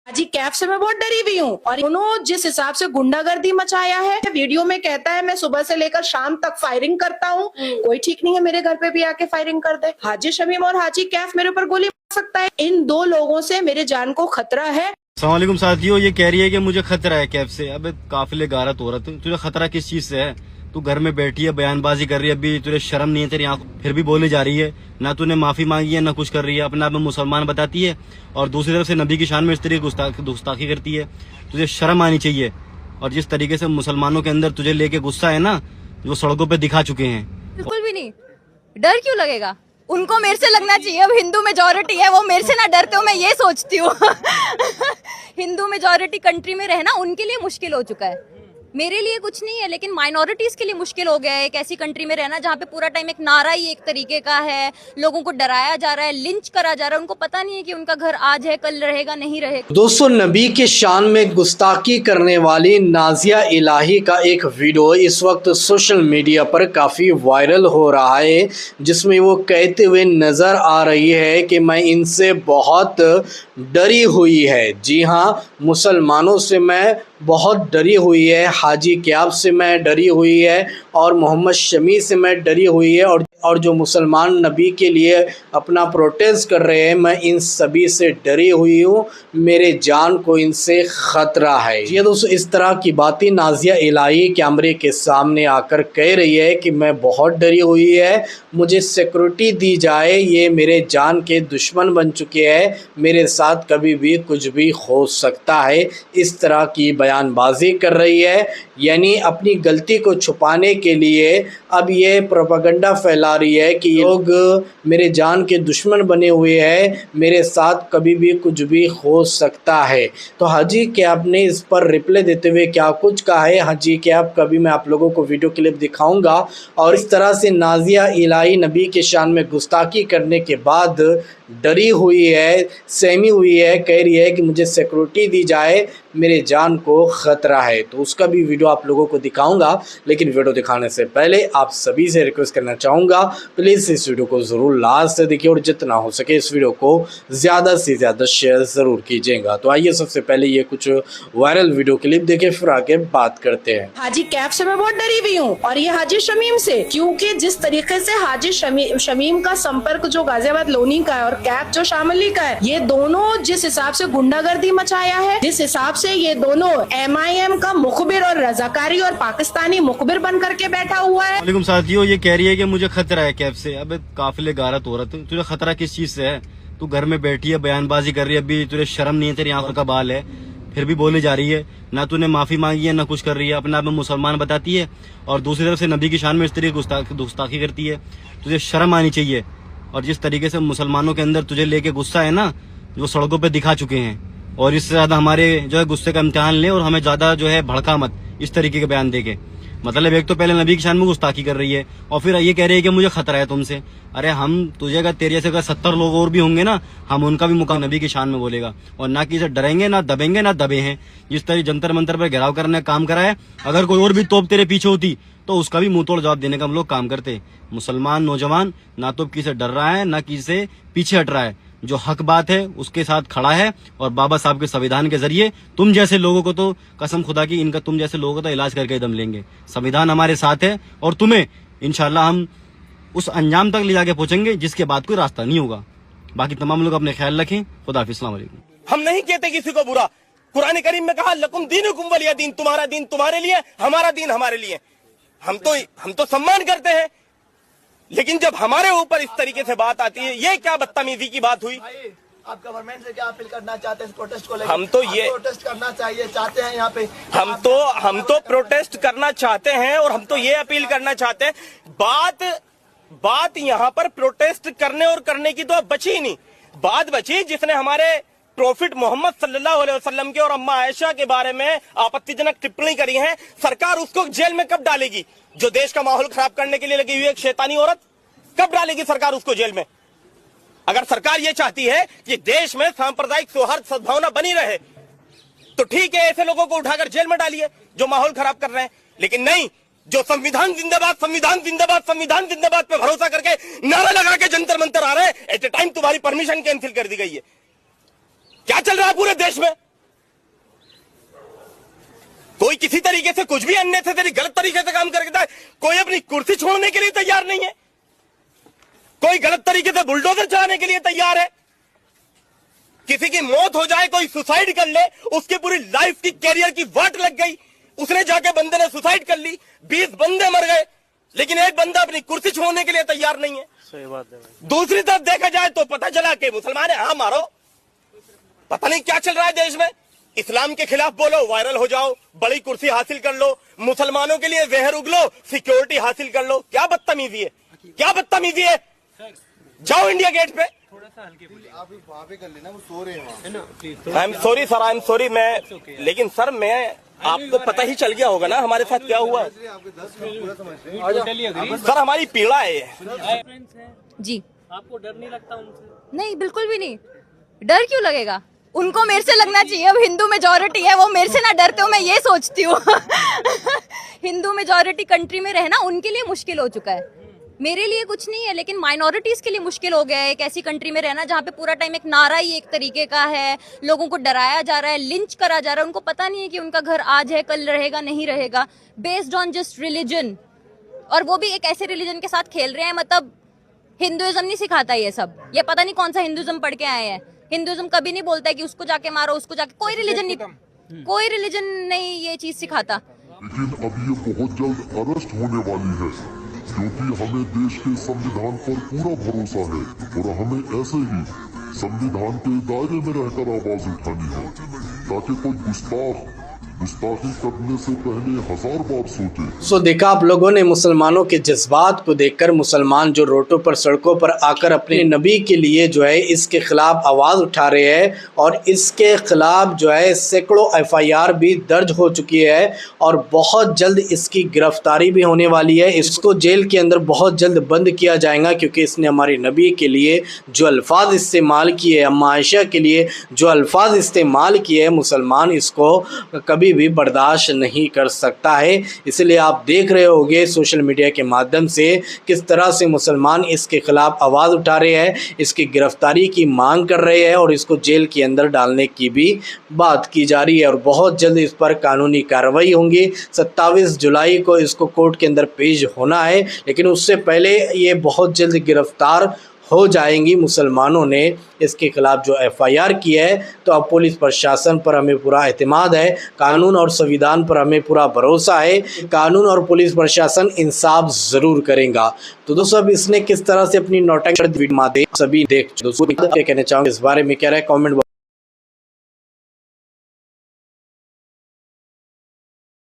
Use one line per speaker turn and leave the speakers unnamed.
जी कैफ से मैं बहुत डरी हुई हूँ और उन्होंने जिस हिसाब से गुंडागर्दी मचाया है, वीडियो में कहता है मैं सुबह से लेकर शाम तक फायरिंग करता हूँ, कोई ठीक नहीं है मेरे घर पे भी आके फायरिंग कर दे। हाजी शमीम और हाजी कैफ मेरे ऊपर गोली मार सकता है। इन दो लोगों से मेरे जान को खतरा है।
अस्सलामुअलैकुम साथियों, ये कह रही है कि मुझे खतरा है कैफ से। अबे काफिले गारत हो रहा, तुझे खतरा किस चीज से है? तू घर में बैठी है, बयानबाजी कर रही है, अभी तुझे शर्म नहीं है तेरी आंखों, फिर भी बोली जा रही है। ना तूने माफी मांगी है, ना कुछ कर रही है, अपने आप में मुसलमान बताती है और दूसरी तरफ से नबी की शान में इस तरीके गुस्ताखी करती है। तुझे शर्म आनी चाहिए। और जिस तरीके से मुसलमानों के अंदर तुझे लेके गुस्सा है ना, वो सड़कों पे दिखा चुके हैं।
बिल्कुल भी नहीं। डर क्यों लगेगा? उनको मेरे से लगना चाहिए। अब हिंदू मेजॉरिटी है, वो मेरे से ना डरते हो, मैं ये सोचती हूँ। हिंदू मेजॉरिटी कंट्री में रहना उनके लिए मुश्किल हो चुका है, मेरे लिए कुछ नहीं है, लेकिन माइनॉरिटीज के लिए मुश्किल हो गया है। एक ऐसी कंट्री में रहना जहाँ पे पूरा टाइम एक नारा ही एक तरीके का है, लोगों को डराया जा रहा है, लिंच करा जा रहा है। उनको पता नहीं है कि उनका घर आज है, कल रहेगा, नहीं रहेगा।
दोस्तों, नबी के शान में गुस्ताखी करने वाली नाजिया इलाही का एक वीडियो इस वक्त सोशल मीडिया पर काफ़ी वायरल हो रहा है, जिसमें वो कहते हुए नज़र आ रही है कि मैं इनसे बहुत डरी हुई है। जी हाँ, मुसलमानों से मैं बहुत डरी हुई है, हाजी कैफ से मैं डरी हुई है और मोहम्मद शमी से मैं डरी हुई है और जो मुसलमान नबी के लिए अपना प्रोटेस्ट कर रहे हैं, मैं इन सभी से डरी हुई हूँ। मेरे जान को इनसे ख़तरा है। ये दोस्तों, इस तरह की बातें नाजिया इलाही कैमरे के सामने आकर कह रही है कि मैं बहुत डरी हुई है, मुझे सिक्योरिटी दी जाए, ये मेरे जान के दुश्मन बन चुके हैं, मेरे साथ कभी भी कुछ भी हो सकता है। इस तरह की बयानबाजी कर रही है, यानी अपनी गलती को छुपाने के लिए अब ये प्रोपेगेंडा फैला रही है कि लोग मेरे जान के दुश्मन बने हुए हैं, मेरे साथ कभी भी कुछ भी हो सकता है। तो हाजी कैफ ने इस पर रिप्लाई देते हुए क्या कुछ कहा है, हाजी कैफ का भी मैं आप लोगों को वीडियो क्लिप दिखाऊंगा। और इस तरह से नाजिया इलाही नबी के शान में गुस्ताखी करने के बाद डरी हुई है, सहमी हुई है, कह रही है कि मुझे सिक्योरिटी दी जाए, मेरे जान को ख़तरा है। तो उसका भी वीडियो आप लोगों को दिखाऊंगा, लेकिन वीडियो दिखाने से पहले आप सभी से रिक्वेस्ट करना चाहूँगा, प्लीज़ इस वीडियो को ज़रूर लास्ट से देखिए और जितना हो सके इस वीडियो को ज़्यादा से ज़्यादा शेयर ज़रूर कीजिएगा। तो आइए सबसे पहले ये कुछ वायरल वीडियो क्लिप देखे, फिर आगे बात करते हैं।
हाजी कैफ से मैं बहुत डरी हुई हूँ और ये हाजी शमीम से, क्योंकि जिस तरीके से हाजी शमीम का संपर्क जो गाजियाबाद लोनी का है और कैफ जो शामली का है, ये दोनों जिस हिसाब से गुंडागर्दी मचाया है, जिस हिसाब से ये दोनों MIM का मुखबिर और रजाकारी और पाकिस्तानी मुखबिर बन करके बैठा हुआ है।
वालेकुम साथियों, ये कह रही है कि मुझे खतरा है कैफ से। अबे काफिले गारत हो रहा, तुझे खतरा किस चीज से है? तू घर में बैठी है, बयानबाजी कर रही है, अभी तुझे शर्म नहीं है तेरी आंखों का बाल है, फिर भी बोली जा रही है। ना तूने माफी मांगी है, ना कुछ कर रही है, अपने आप में मुसलमान बताती है और दूसरी तरफ से नबी की शान में इस तरीके गुस्ताखी करती है। तुझे शर्म आनी चाहिए। और जिस तरीके से मुसलमानों के अंदर तुझे लेके गुस्सा है ना, वो सड़कों पे दिखा चुके हैं। और इससे ज्यादा हमारे जो है गुस्से का इम्तिहान ले और हमें ज्यादा जो है भड़का मत इस तरीके के बयान देके। मतलब एक तो पहले नबी की शान में गुस्ताखी कर रही है और फिर ये कह रही है कि मुझे खतरा है तुमसे। अरे हम तुझे अगर तेरे जैसे 70 लोग और भी होंगे ना, हम उनका भी मुकाम नबी की शान में बोलेगा। और ना कि डरेंगे, ना दबेंगे, ना दबे हैं। जिस तरह जंतर मंतर पर घेराव करने का काम करा है, अगर कोई और भी तोप तेरे पीछे होती तो उसका भी मुंह तोड़ जवाब देने का हम लोग काम करते। मुसलमान नौजवान ना तो किसी से डर रहा है, ना किसी से पीछे हट रहा है, जो हक बात है उसके साथ खड़ा है। और बाबा साहब के संविधान के जरिए तुम जैसे लोगों को तो कसम खुदा की इनका तुम जैसे लोगों का इलाज करके दम लेंगे। संविधान हमारे साथ है और तुम्हें इंशाल्लाह हम उस अंजाम तक ले जाके पहुंचेंगे जिसके बाद कोई रास्ता नहीं होगा। बाकी तमाम लोग अपने ख्याल रखें। खुदा हाफिज़, अस्सलाम वालेकुम।
हम नहीं कहते किसी को बुरा। कुरान करीम में कहा लकुम दीनुकुम वलिया दीन, तुम्हारा दीन तुम्हारे लिए, हमारा दीन हमारे लिए। हम तो सम्मान करते हैं, लेकिन जब हमारे ऊपर इस तरीके से बात आती है, ये क्या बदतमीजी की बात हुई?
आप गवर्नमेंट से क्या अपील करना चाहते हैं इस प्रोटेस्ट को लेकर?
हम तो ये
प्रोटेस्ट करना चाहिए चाहते हैं यहाँ पे।
हम तो प्रोटेस्ट करना चाहते हैं और हम तो ये अपील करना चाहते हैं। बात यहाँ पर प्रोटेस्ट करने और करने की तो अब बची ही नहीं। बात बची जिसने हमारे प्रॉफिट मोहम्मद सल्लल्लाहु अलैहि वसल्लम के और अम्मा आयशा के बारे में आपत्तिजनक टिप्पणी करी है। सरकार उसको जेल में कब डालेगी? जो देश का माहौल खराब करने के लिए लगी हुई एक शैतानी औरत, कब डालेगी सरकार उसको जेल में? अगर सरकार ये चाहती है कि देश में सांप्रदायिक सौहार्द सद्भावना बनी रहे, तो ठीक है, ऐसे लोगों को उठाकर जेल में डालिए जो माहौल खराब कर रहे हैं। लेकिन नहीं, जो संविधान जिंदाबाद, संविधान जिंदाबाद, संविधान जिंदाबाद पे भरोसा करके नारा लगा के जंतर मंतर आ रहे हैं, एट ए टाइम तुम्हारी परमिशन कैंसिल कर दी गई है। क्या चल रहा है पूरे देश में? किसी तरीके से कुछ भी अन्य से गलत तरीके से काम करता है। कोई अपनी कुर्सी छोड़ने के लिए तैयार नहीं है, कोई गलत तरीके से बुलडोजर चलाने के लिए तैयार है। किसी की मौत हो जाए, कोई सुसाइड कर ले, उसकी पूरी लाइफ की कैरियर की वाट लग गई, उसने जाके बंदे ने सुसाइड कर ली, 20 बंदे मर गए, लेकिन एक बंदा अपनी कुर्सी छोड़ने के लिए तैयार नहीं है। सही बात है। दूसरी तरफ देखा जाए तो पता चला कि मुसलमान है, हाँ मारो, पता नहीं क्या चल रहा है देश में। इस्लाम के खिलाफ बोलो, वायरल हो जाओ, बड़ी कुर्सी हासिल कर लो, मुसलमानों के लिए जहर उगलो, सिक्योरिटी हासिल कर लो। क्या बदतमीजी है, क्या बदतमीजी है। जाओ इंडिया गेट पे।
आप वहाँ पे कर लेना, वो सो रहे हैं।
I am sorry sir, I am sorry. मैं लेकिन सर मैं आपको पता ही चल गया होगा ना हमारे साथ क्या हुआ है। सर हमारी पीड़ा है ये।
जी,
आपको डर नहीं लगता उनसे?
नहीं बिल्कुल भी नहीं। डर क्यों लगेगा? उनको मेरे से लगना चाहिए। अब हिंदू मेजोरिटी है, वो मेरे से ना डरते हो, मैं ये सोचती हूँ। हिंदू मेजोरिटी कंट्री में रहना उनके लिए मुश्किल हो चुका है, मेरे लिए कुछ नहीं है, लेकिन माइनॉरिटीज के लिए मुश्किल हो गया है। एक ऐसी कंट्री में रहना जहाँ पे पूरा टाइम एक नारा ही एक तरीके का है, लोगों को डराया जा रहा है, लिंच करा जा रहा है। उनको पता नहीं है कि उनका घर आज है, कल रहेगा, नहीं रहेगा, बेस्ड ऑन जस्ट रिलीजन। और वो भी एक ऐसे रिलीजन के साथ खेल रहे हैं, मतलब हिंदुइज्म नहीं सिखाता ये सब। ये पता नहीं कौन सा हिंदुइज्म पढ़ के आए हैं। हिंदुइज्म कभी नहीं बोलता है कि उसको जाके मारो, उसको जाके, कोई रिलीजन नहीं ये चीज सिखाता।
लेकिन अब ये बहुत जल्द अरेस्ट होने वाली है, क्योंकि हमें देश के संविधान पर पूरा भरोसा है और हमें ऐसे ही संविधान के दायरे में रहकर आवाज उठानी है, ताकि कोई गुस्ताखी करने से पहले 1000 बार सोचे।
सो देखा आप लोगों ने मुसलमानों के जज्बात को देखकर, मुसलमान जो रोडों पर, सड़कों पर आकर अपने नबी के लिए जो है इसके खिलाफ आवाज़ उठा रहे हैं, और इसके खिलाफ जो है सैकड़ों FIR भी दर्ज हो चुकी है और बहुत जल्द इसकी गिरफ्तारी भी होने वाली है। इसको जेल के अंदर बहुत जल्द बंद किया जाएगा, क्योंकि इसने हमारे नबी के लिए जो अल्फाज इस्तेमाल किए, अम्मा आयशा के लिए जो अल्फाज इस्तेमाल किए, मुसलमान इसको कभी भी बर्दाश्त नहीं कर सकता है। इसलिए आप देख रहे होंगे सोशल मीडिया के माध्यम से किस तरह से मुसलमान इसके खिलाफ आवाज़ उठा रहे हैं, इसकी गिरफ्तारी की मांग कर रहे हैं और इसको जेल के अंदर डालने की भी बात की जा रही है। और बहुत जल्द इस पर कानूनी कार्रवाई होंगी। 27 जुलाई को इसको कोर्ट के अंदर पेश होना है, लेकिन उससे पहले ये बहुत जल्द गिरफ्तार हो जाएंगी। मुसलमानों ने इसके खिलाफ जो FIR की है, तो अब पुलिस प्रशासन पर हमें पूरा एतमाद है, कानून और संविधान पर हमें पूरा भरोसा है। कानून और पुलिस प्रशासन इंसाफ ज़रूर करेगा। तो दोस्तों अब इसने किस तरह से अपनी नौटंकी सभी देख, दोस्तों क्या कहना चाहूँगा इस बारे में, क्या रहा है कॉमेंट